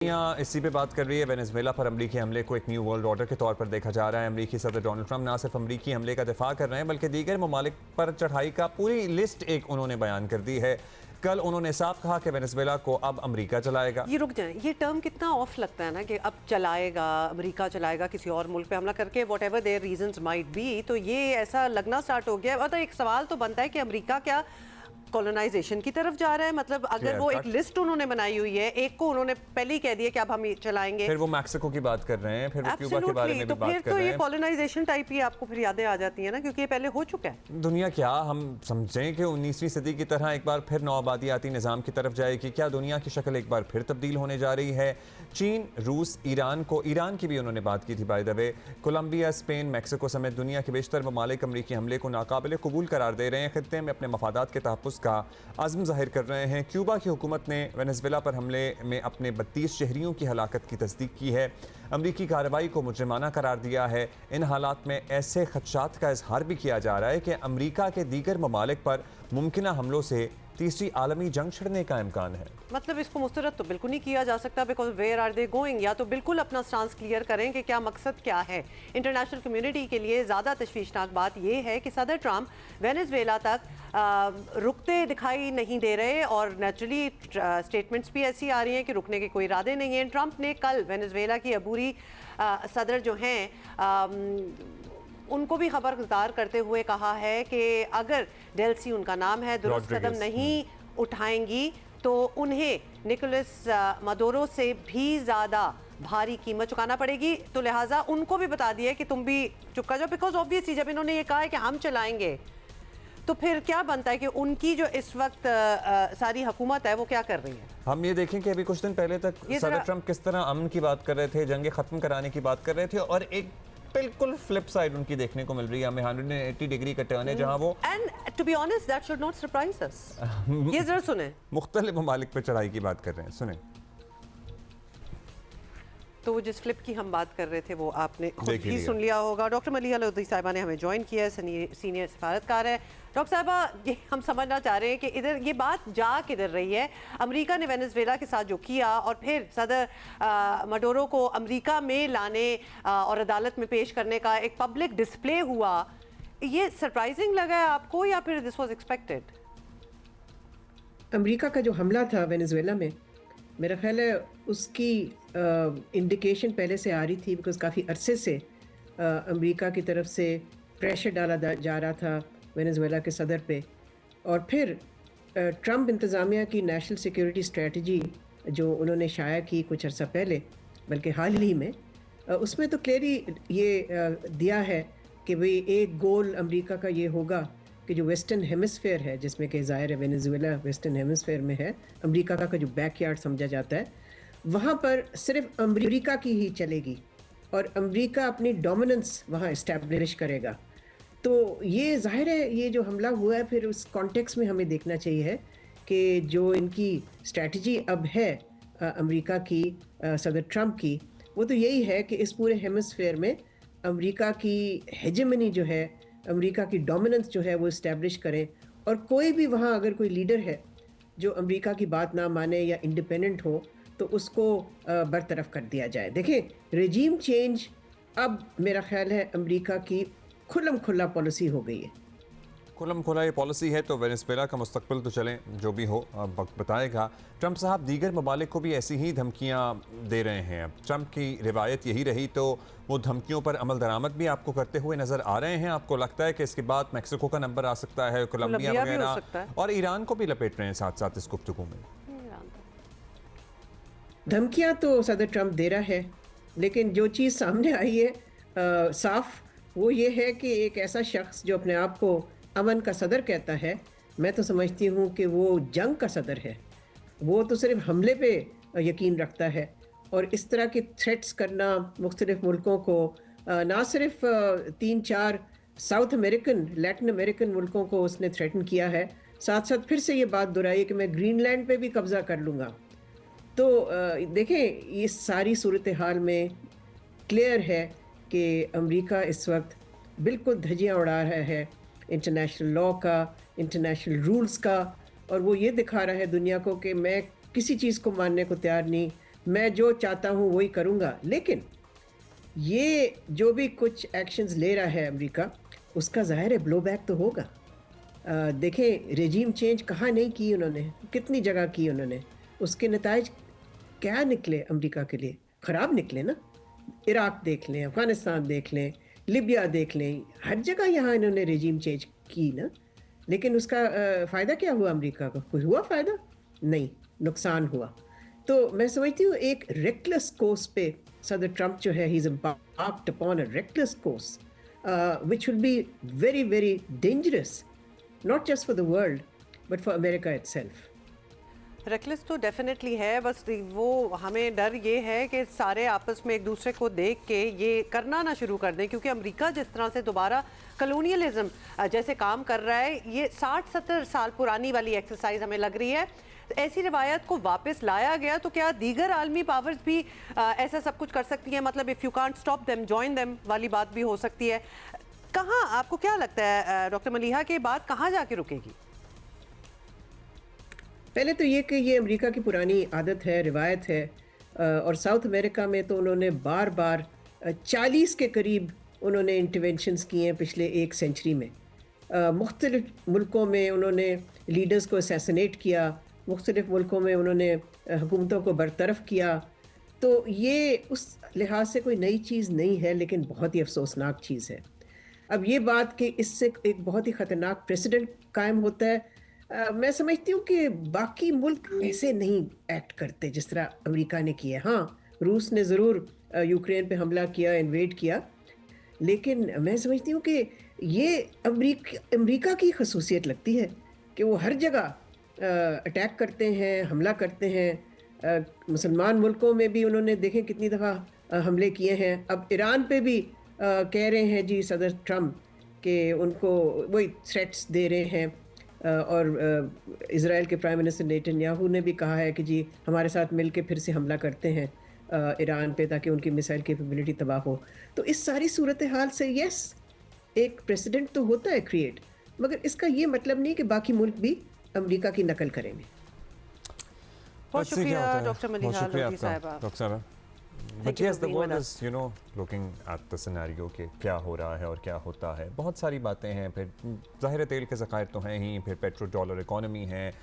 दुनिया इसी पे बात कर रही है। वेनेजुएला पर अमरीकी हमले को एक न्यू वर्ल्ड ऑर्डर के तौर पर देखा जा रहा है। अमरीकी सदर डोनाल्ड ट्रंप ना सिर्फ अमरीकी हमले का दिफा कर रहे हैं बल्कि दीगर ममालिक पर चढ़ाई का पूरी लिस्ट एक उन्होंने बयान कर दी है। कल उन्होंने साफ कहा कि वेनेजुएला को अब अमरीका चलाएगा। ये रुक जाएं, ये टर्म कितना ऑफ लगता है ना कि अब चलाएगा, अमेरिका चलाएगा किसी और मुल्क पे हमला करके, what ever there reasons might be. तो ये ऐसा लगना स्टार्ट हो गया। मतलब एक सवाल तो बनता है कि अमेरिका क्या कॉलोनाइजेशन की तरफ जा रहा है? मतलब अगर वो एक लिस्ट उन्होंने बनाई हुई है, एक को उन्होंने पहले ही कह दिया कि अब हम चलाएंगे, फिर वो मैक्सिको की बात कर रहे हैं, फिर वो क्यूबा के बारे में भी बात कर रहे हैं। ये कॉलोनाइजेशन टाइप ही आपको फिर यादें आ जाती है ना, क्योंकि ये पहले हो चुका है। दुनिया क्या हम समझें कि 19वीं सदी की तरह एक बार फिर नौआबादियाती निज़ाम की तरफ जाएगी? क्या दुनिया की शक्ल एक बार फिर तब्दील होने जा रही है? चीन, रूस, ईरान की भी उन्होंने बात की थी by the way. Colombia, Spain, Mexico समेत दुनिया के बेशतर ममालिक अमरीकी हमले को नाकाबिल कबूल करार दे रहे हैं। खित्ते में अपने मफादात के तहफ़्फ़ुज़ का आज़म ज़ाहिर कर रहे हैं। क्यूबा की हुकूमत ने वेनेजुएला पर हमले में अपने 32 शहरियों की हलाकत की तस्दीक की है। अमरीकी कार्रवाई को मुजरिमाना करार दिया है। इन हालात में ऐसे खदशात का इजहार भी किया जा रहा है कि अमरीका के दीगर ममालिक पर मुमकिना हमलों से तीसरी आलमी जंग छिड़ने का इम्कान है। मतलब इसको मुस्तरद तो बिल्कुल नहीं किया जा सकता, because where are they going? या तो बिल्कुल अपना स्टांस क्लियर करें कि क्या मकसद क्या है। इंटरनेशनल कम्युनिटी के लिए ज़्यादा तशवीशनाक बात यह है कि सदर ट्रंप वेनेजुएला तक रुकते दिखाई नहीं दे रहे, और नेचुरली स्टेटमेंट्स भी ऐसी आ रही हैं कि रुकने के कोई इरादे नहीं हैं। ट्रंप ने कल वेनेजुएला की अबूरी सदर जो हैं उनको भी खबरदार करते हुए कहा है कि अगर डेल्सी उनका नाम है दुरुस्त कदम नहीं उठाएंगी तो उन्हें निकोलस मदुरो से भी ज़्यादा भारी कीमत चुकाना पड़ेगी। तो लिहाजा उनको भी बता दिया कि तुम भी चुका जाओ, बिकॉज ऑब्वियसली जब इन्होंने ये कहा है कि हम चलाएंगे तो फिर क्या बनता है कि उनकी जो इस वक्त सारी हुकूमत है वो क्या कर रही है। हम ये देखें कि अभी कुछ दिन पहले तक सदर ट्रंप किस तरह अमन की बात कर रहे थे, जंगे ख़त्म कराने की बात कर रहे थे, और एक बिल्कुल फ्लिप साइड उनकी देखने को मिल रही है। हमें 180 डिग्री का टर्न है जहां वो, and to be honest that should not surprise us. ये जरा सुने, मुख्तलिफ ममालिक पर चढ़ाई की बात कर रहे हैं, सुने। तो वो जिस फ्लिप की हम बात कर रहे थे वो आपने खुद ही सुन लिया होगा। डॉक्टर मलिहा लोधी साहिबा ने हमें ज्वाइन किया है, सीनियर सफारतकार है। डॉक्टर साहिबा, ये हम समझना चाह रहे हैं कि इधर ये बात जा किधर रही है। अमेरिका ने वेनेजुएला के साथ जो किया और फिर सदर मडोरो को अमेरिका में लाने और अदालत में पेश करने का एक पब्लिक डिस्प्ले हुआ, ये सरप्राइजिंग लगा है आपको या फिर दिस वाज एक्सपेक्टेड? अमेरिका का जो हमला था वेनेजुएला में, मेरा ख्याल है उसकी इंडिकेशन पहले से आ रही थी, बिकॉज काफ़ी अरसे से अमेरिका की तरफ से प्रेशर डाला जा रहा था वेनेजुएला के सदर पे। और फिर ट्रंप इंतज़ामिया की नेशनल सिक्योरिटी स्ट्रेटजी जो उन्होंने शाया की कुछ अर्सा पहले, बल्कि हाल ही में, उसमें तो क्लियरली ये दिया है कि भाई एक गोल अमेरिका का ये होगा कि जो वेस्टर्न हेमिस्फेयर है, जिसमें कि ज़ाहिर है वेनेजुएला वेस्टर्न हेमिस्फेयर में है, अमेरिका का जो बैकयार्ड समझा जाता है, वहाँ पर सिर्फ अमेरिका की ही चलेगी और अमेरिका अपनी डोमिनेंस वहाँ इस्टेब्लिश करेगा। तो ये ज़ाहिर है ये जो हमला हुआ है, फिर उस कॉन्टेक्स्ट में हमें देखना चाहिए है कि जो इनकी स्ट्रैटेजी अब है अमेरिका की, सदर ट्रंप की, वो तो यही है कि इस पूरे हेमिस्फेयर में अमेरिका की हेजेमनी जो है, अमेरिका की डोमिनेंस जो है वो इस्टेब्लिश करें, और कोई भी वहाँ अगर कोई लीडर है जो अमेरिका की बात ना माने या इंडिपेंडेंट हो तो उसको बरतरफ कर दिया जाए। देखिए, रेजीम चेंज अब मेरा ख्याल है अमेरिका की खुल्लम खुल्ला पॉलिसी हो गई है। खुल्लम खुला ये पॉलिसी है तो वेनेजुएला का मुस्तकबिल तो चलें जो भी हो वक्त बताएगा। ट्रंप साहब दीगर ममालिक को भी ऐसी ही धमकियाँ दे रहे हैं। अब ट्रंप की रिवायत यही रही तो वो धमकियों पर अमल दरामद भी आपको करते हुए नज़र आ रहे हैं। आपको लगता है कि इसके बाद मैक्सिको का नंबर आ सकता है, कोलंबिया वगैरह, और ईरान को भी लपेट रहे हैं साथ साथ इस गुफ्तगू में? धमकियाँ तो सदर ट्रंप दे रहा है, लेकिन जो चीज़ सामने आई है साफ, वो ये है कि एक ऐसा शख्स जो अपने आप को अमन का सदर कहता है, मैं तो समझती हूँ कि वो जंग का सदर है। वो तो सिर्फ हमले पे यकीन रखता है, और इस तरह के थ्रेट्स करना मुख्तलिफ मुल्कों को, ना सिर्फ 3-4 साउथ अमेरिकन, लैटिन अमेरिकन मुल्कों को उसने थ्रेटन किया है, साथ साथ फिर से ये बात दोहराई कि मैं ग्रीनलैंड पे भी कब्ज़ा कर लूँगा। तो देखें, इस सारी सूरत हाल में क्लियर है कि अमेरिका इस वक्त बिल्कुल धज्जियाँ उड़ा रहा है इंटरनेशनल लॉ का, इंटरनेशनल रूल्स का, और वो ये दिखा रहा है दुनिया को कि मैं किसी चीज़ को मानने को तैयार नहीं, मैं जो चाहता हूँ वही करूँगा। लेकिन ये जो भी कुछ एक्शंस ले रहा है अमेरिका, उसका ज़ाहिर है ब्लो बैक तो होगा। देखें रेजीम चेंज कहाँ नहीं की उन्होंने, कितनी जगह की उन्होंने। उसके नताइज क्या निकले अमेरिका के लिए? ख़राब निकले ना। इराक देख लें, अफ़गानिस्तान देख लें, लिबिया देख लें, हर जगह यहाँ इन्होंने रेजीम चेंज की ना। लेकिन उसका फ़ायदा क्या हुआ अमेरिका को? कुछ हुआ फ़ायदा? नहीं, नुकसान हुआ। तो मैं समझती हूँ एक रेकलेस कोर्स पे सदर ट्रंप जो है he is embarked upon a reckless course which will be very very dangerous not just for the world but for America itself. Reckless तो डेफिनेटली है, बस वो हमें डर ये है कि सारे आपस में एक दूसरे को देख के ये करना ना शुरू कर दें, क्योंकि अमेरिका जिस तरह से दोबारा कलोनियलिज्म जैसे काम कर रहा है, ये 60-70 साल पुरानी वाली एक्सरसाइज हमें लग रही है। ऐसी रिवायत को वापस लाया गया तो क्या दीगर आलमी पावर्स भी ऐसा सब कुछ कर सकती हैं? मतलब if you can't stop them join them वाली बात भी हो सकती है। कहाँ आपको क्या लगता है डॉक्टर मलिहा कि बात कहाँ जाके रुकेगी? पहले तो ये कि ये अमेरिका की पुरानी आदत है, रिवायत है, और साउथ अमेरिका में तो उन्होंने बार बार 40 के करीब उन्होंने इंटरवेंशंस किए हैं पिछले एक सेंचुरी में। मुख्तलिफ मुल्कों में उन्होंने लीडर्स को असैसिनेट किया, मुख्तलिफ मुल्कों में उन्होंने हुकूमतों को बरतरफ किया। तो ये उस लिहाज से कोई नई चीज़ नहीं है, लेकिन बहुत ही अफसोसनाक चीज़ है। अब ये बात कि इससे एक बहुत ही ख़तरनाक प्रेसिडेंट कायम होता है, मैं समझती हूँ कि बाकी मुल्क ऐसे नहीं एक्ट करते जिस तरह अमेरिका ने किया। हाँ, रूस ने ज़रूर यूक्रेन पे हमला किया, इन्वेड किया, लेकिन मैं समझती हूँ कि ये अमेरिका की खसूसियत लगती है कि वो हर जगह अटैक करते हैं, हमला करते हैं। मुसलमान मुल्कों में भी उन्होंने देखें कितनी दफ़ा हमले किए हैं। अब ईरान पे भी कह रहे हैं जी सदर ट्रम्प कि उनको वही थ्रेट्स दे रहे हैं, और इज़राइल के प्राइम मिनिस्टर नेतन्याहू ने भी कहा है कि जी हमारे साथ मिलके फिर से हमला करते हैं ईरान पे, ताकि उनकी मिसाइल कैपेबिलिटी तबाह हो। तो इस सारी सूरत हाल से यस, एक प्रेसिडेंट तो होता है क्रिएट, मगर इसका ये मतलब नहीं कि बाकी मुल्क भी अमेरिका की नकल करेंगे। बहुत Let's see क्या शुक्रिया होता है। डॉक्टर बहुत मलिहा शुक्रिया लोधी आपका, साहिबा। डॉक्टर साहब। Thank But you yes, for the being world with is, you know, looking at the scenario कि क्या हो रहा है और क्या होता है। बहुत सारी बातें हैं, फिर ज़ाहिर तेल के ज़खायर तो हैं ही, फिर पेट्रो डॉलर इकोनॉमी है,